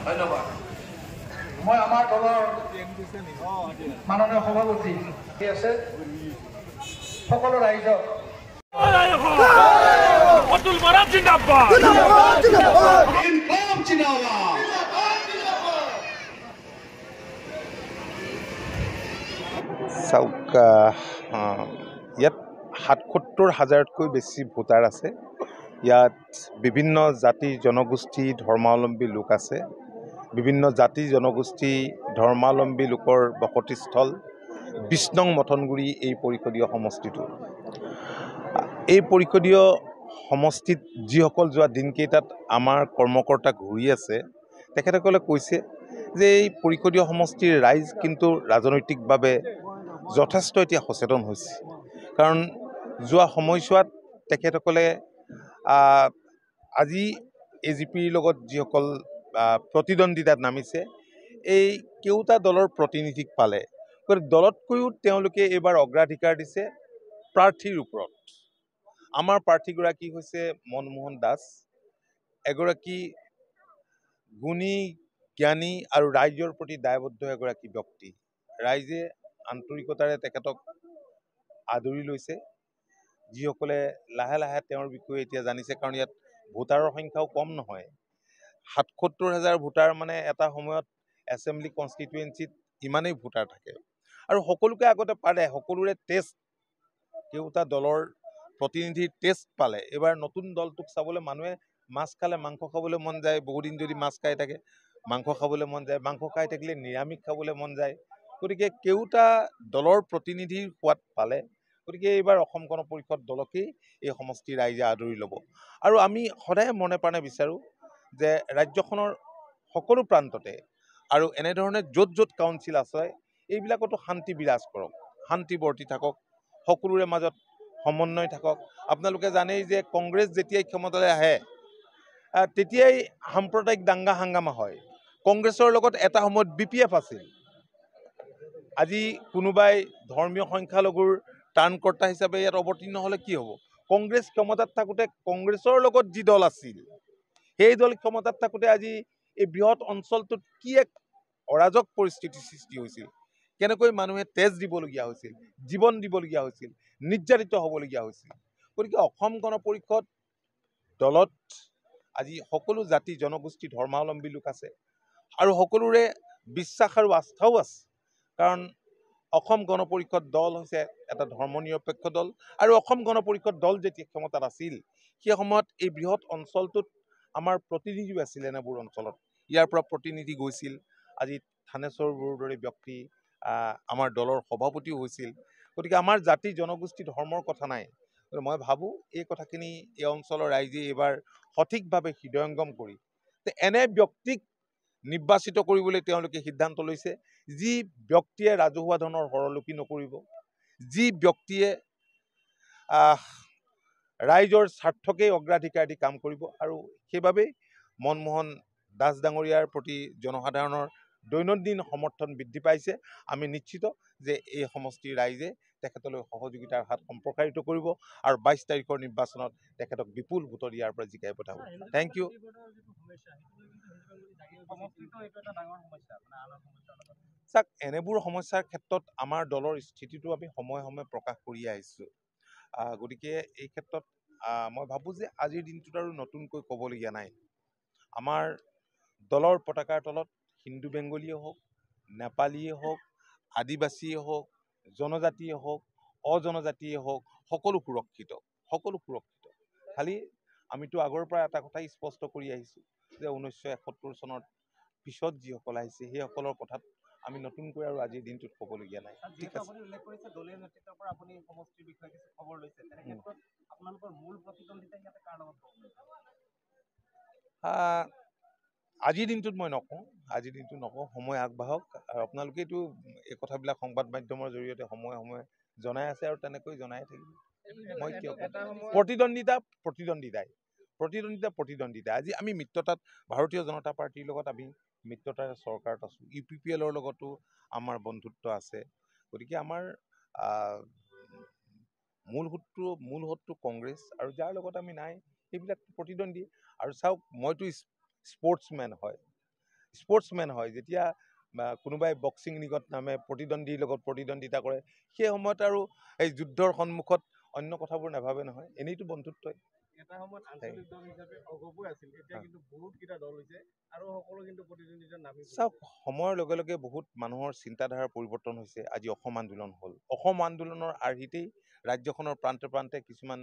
ধন্যবাদ। মই আমাৰ দলৰ মাননীয় সভাপতি আছে সকলো ৰাইজক অতুল বৰা জিন্দাবাদ ইনকলাব জিন্দাবাদ। চাওক ইয়াত ৭৭,০০০তকৈ বেছি ভোটাৰ আছে। ইয়াত বিভিন্ন জাতি জনগোষ্ঠী ধৰ্মাৱলম্বী লোক আছে। বিভিন্ন জাতি জনগোষ্ঠী ধৰ্মাৱলম্বী লোকৰ বসতিস্থল ২০ নং মথনগুৰি এই পৰিষদীয় সমষ্টিটো। এই পৰিষদীয় সমষ্টিত যিসকল যোৱা দিনকেইটাত আমাৰ কৰ্মকৰ্তা ঘূৰি আছে তেখেতসকলে কৈছে যে এই পৰিষদীয় সমষ্টিৰ ৰাইজ কিন্তু ৰাজনৈতিকভাৱে যথেষ্ট এতিয়া সচেতন হৈছে। কাৰণ যোৱা সময়ছোৱাত তেখেতসকলে আজি AGPৰ লগত যিসকল প্ৰতিদ্বন্দ্বিতাত নামিছে এই কেউটা দলৰ প্ৰতিনিধিক পালে। গতিকে দলতকৈও তেওঁলোকে এইবাৰ অগ্ৰাধিকাৰ দিছে প্ৰাৰ্থীৰ ওপৰত। আমাৰ প্ৰাৰ্থীগৰাকী হৈছে মনমোহন দাস, এগৰাকী গুণী জ্ঞানী আৰু ৰাইজৰ প্ৰতি দায়বদ্ধ এগৰাকী ব্যক্তি। ৰাইজে আন্তৰিকতাৰে তেখেতক আদৰি লৈছে। যিসকলে লাহে লাহে তেওঁৰ বিষয়ে এতিয়া জানিছে, কাৰণ ইয়াত ভোটাৰৰ সংখ্যাও কম নহয়। ৭৭,০০০ ভোটাৰ মানে এটা সময়ত এছেম্বলি কনষ্টিটুৱেঞ্চিত ইমানেই ভোটাৰ থাকে। আৰু সকলোকে আগতে পাৰে, সকলোৰে টেষ্ট কেউটা দলৰ প্ৰতিনিধিৰ টেষ্ট পালে। এইবাৰ নতুন দলটোক চাবলৈ মানুহে মাছ খালে মাংস খাবলৈ মন যায়। বহুদিন যদি মাছ খাই থাকে মাংস খাবলৈ মন যায়, মাংস খাই থাকিলে নিৰামিষ খাবলৈ মন যায়। গতিকে কেউটা দলৰ প্ৰতিনিধিৰ সোৱাদ পালে। গতিকে এইবাৰ অসম গণ পৰিষদ দলকেই এই সমষ্টিৰ ৰাইজে আদৰি ল'ব। আৰু আমি সদায় মনে প্ৰাণে বিচাৰোঁ যে ৰাজ্যখনৰ সকলো প্ৰান্ততে আৰু এনেধৰণে য'ত য'ত কাউন্সিল আছে এইবিলাকতো শান্তি বিৰাজ কৰক, শান্তি বৰ্তি থাকক, সকলোৰে মাজত সমন্বয় থাকক। আপোনালোকে জানেই যে কংগ্ৰেছ যেতিয়াই ক্ষমতালৈ আহে তেতিয়াই সাম্প্ৰদায়িক দাংগা হাংগামা হয়। কংগ্ৰেছৰ লগত এটা সময়ত BPF আছিল। আজি কোনোবাই ধৰ্মীয় সংখ্যালঘুৰ ত্ৰাণকৰ্তা হিচাপে ইয়াত অৱতীৰ্ণ হ'লে কি হ'ব? কংগ্ৰেছ ক্ষমতাত থাকোঁতে কংগ্ৰেছৰ লগত যি দল আছিল সেই দল ক্ষমতাত থাকোঁতে আজি এই বৃহৎ অঞ্চলটোত কি এক অৰাজক পৰিস্থিতিৰ সৃষ্টি হৈছিল, কেনেকৈ মানুহে তেজ দিবলগীয়া হৈছিল, জীৱন দিবলগীয়া হৈছিল, নিৰ্যাতিত হ'বলগীয়া হৈছিল। গতিকে অসম গণ পৰিষদ দলত আজি সকলো জাতি জনগোষ্ঠী ধৰ্মাৱলম্বী লোক আছে আৰু সকলোৰে বিশ্বাস আৰু আস্থাও আছে। কাৰণ অসম গণ পৰিষদ দল হৈছে এটা ধৰ্মনিৰপেক্ষ দল। আৰু অসম গণ পৰিষদ দল যেতিয়া ক্ষমতাত আছিল সেই সময়ত এই বৃহৎ অঞ্চলটোত আমাৰ প্ৰতিনিধিও আছিল। এনেবোৰ অঞ্চলত ইয়াৰ পৰা প্ৰতিনিধি গৈছিল। আজি থানেশ্বৰ বড়োৰ দৰে ব্যক্তি আমাৰ দলৰ সভাপতিও হৈছিল। গতিকে আমাৰ জাতি জনগোষ্ঠী ধৰ্মৰ কথা নাই। মই ভাবোঁ এই কথাখিনি এই অঞ্চলৰ ৰাইজে এইবাৰ সঠিকভাৱে হৃদয়ংগম কৰি এনে ব্যক্তিক নিৰ্বাচিত কৰিবলৈ তেওঁলোকে সিদ্ধান্ত লৈছে, যি ব্যক্তিয়ে ৰাজহুৱা ধনৰ হৰলুকি নকৰিব, যি ব্যক্তিয়ে ৰাইজৰ স্বাৰ্থকেই অগ্ৰাধিকাৰ দি কাম কৰিব। আৰু সেইবাবেই মনমোহন দাস ডাঙৰীয়াৰ প্ৰতি জনসাধাৰণৰ দৈনন্দিন সমৰ্থন বৃদ্ধি পাইছে। আমি নিশ্চিত যে এই সমষ্টিৰ ৰাইজে তেখেতলৈ সহযোগিতাৰ হাত সম্প্ৰসাৰিত কৰিব আৰু ২২ তাৰিখৰ নিৰ্বাচনত তেখেতক বিপুল ভোটৰ ইয়াৰ পৰা জিকাই পঠাব। Thank you. চাওক, এনেবোৰ সমস্যাৰ ক্ষেত্ৰত আমাৰ দলৰ স্থিতিটো আমি সময়ে সময়ে প্ৰকাশ কৰি আহিছোঁ। গতিকে এই ক্ষেত্ৰত মই ভাবোঁ যে আজিৰ দিনটোত আৰু নতুনকৈ ক'বলগীয়া নাই। আমাৰ দলৰ পতাকাৰ তলত হিন্দু বেংগলীয়ে হওক, নেপালীয়ে হওক, আদিবাসীয়ে হওক, জনজাতিয়ে হওক, অজনজাতিয়ে হওক, সকলো সুৰক্ষিত, সকলো সুৰক্ষিত। খালি আমিতো আগৰ পৰা এটা কথাই স্পষ্ট কৰি আহিছোঁ যে 1971 চনৰ পিছত যিসকল আহিছে সেইসকলৰ কথাত আমি নতুনকৈ আৰু আজিৰ দিনটোত ক'বলগীয়া নাই। ঠিক আছে। আজিৰ দিনটোত মই নকওঁ, আজিৰ দিনটোত নকওঁ, সময় আগবাঢ়ক। আৰু আপোনালোকেতো এই কথাবিলাক সংবাদ মাধ্যমৰ জৰিয়তে সময়ে সময়ে জনাই আছে আৰু তেনেকৈ জনাই থাকিব। মই কিয় প্ৰতিদ্বন্দ্বিতাই আজি আমি মিত্ৰতাত ভাৰতীয় জনতা পাৰ্টীৰ লগত আমি মিত্ৰতাৰে চৰকাৰত আছোঁ। UPPLৰ লগতো আমাৰ বন্ধুত্ব আছে। গতিকে আমাৰ মূল শত্ৰু কংগ্ৰেছ, আৰু যাৰ লগত আমি নাই সেইবিলাক প্ৰতিদ্বন্দ্বী। আৰু চাওক, মইতো স্পৰ্টছমেন হয়, স্পৰ্টছমেন হয়, যেতিয়া কোনোবাই বক্সিং লীগত নামে, প্ৰতিদ্বন্দ্বীৰ লগত প্ৰতিদ্বন্দ্বিতা কৰে, সেই সময়ত আৰু এই যুদ্ধৰ সন্মুখত অন্য কথাবোৰ নাভাবে নহয়, এনেইতো বন্ধুত্বই। এটা সময়ত আঞ্চলিক দল হিচাপে অগপই আছিল, এতিয়া কিন্তু বহুতকেইটা দল হৈছে আৰু সকলো কিন্তু প্ৰতিদ্বন্দ্বিতাত নামি পৰিছে। চাওক, সময়ৰ লগে লগে বহুত মানুহৰ চিন্তাধাৰাৰ পৰিৱৰ্তন হৈছে। আজি অসম আন্দোলন হ'ল, অসম আন্দোলনৰ আৰ্হিতেই ৰাজ্যখনৰ প্ৰান্তে প্ৰান্তে কিছুমান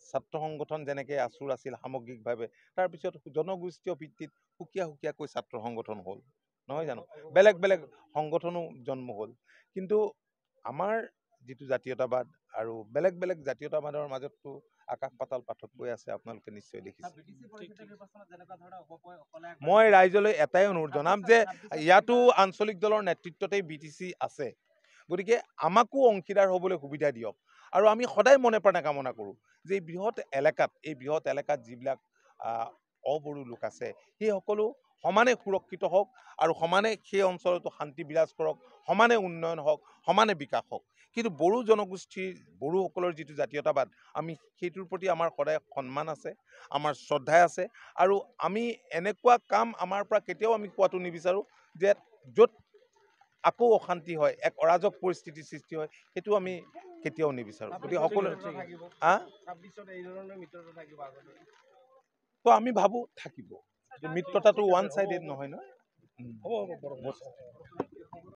ছাত্ৰ সংগঠন যেনেকৈ আচুৰ আছিল সামগ্ৰিকভাৱে, তাৰপিছত জনগোষ্ঠীয় ভিত্তিত সুকীয়া সুকীয়াকৈ ছাত্ৰ সংগঠন হ'ল, নহয় জানো, বেলেগ বেলেগ সংগঠনো জন্ম হ'ল। কিন্তু আমাৰ যিটো জাতীয়তাবাদ আৰু বেলেগ বেলেগ জাতীয়তাবাদৰ মাজততো আকাশ পাতাল পাৰ্থক্যই আছে, আপোনালোকে নিশ্চয় দেখিছে। মই ৰাইজলৈ এটাই অনুৰোধ জনাম যে ইয়াতো আঞ্চলিক দলৰ নেতৃত্বতেই BTC আছে, গতিকে আমাকো অংশীদাৰ হ'বলৈ সুবিধা দিয়ক। আৰু আমি সদায় মনে প্ৰাণে কামনা কৰোঁ যে এই বৃহৎ এলেকাত যিবিলাক অবড়ো লোক আছে, সেই সকলো সমানে সুৰক্ষিত হওক আৰু সমানে সেই অঞ্চলতো শান্তি বিৰাজ কৰক, সমানে উন্নয়ন হওক, সমানে বিকাশ হওক। কিন্তু বড়ো জনগোষ্ঠীৰ, বড়োসকলৰ যিটো জাতীয়তাবাদ, আমি সেইটোৰ প্ৰতি আমাৰ সদায় সন্মান আছে, আমাৰ শ্ৰদ্ধা আছে। আৰু আমি এনেকুৱা কাম আমাৰ পৰা কেতিয়াও আমি কোৱাটো নিবিচাৰোঁ যে য'ত আকৌ অশান্তি হয়, এক অৰাজক পৰিস্থিতিৰ সৃষ্টি হয়, সেইটো আমি কেতিয়াও নিবিচাৰোঁ। গতিকে সকলো তো আমি ভাবোঁ থাকিব, মিত্ৰতাটো ওৱান চাইডেড নহয় ন।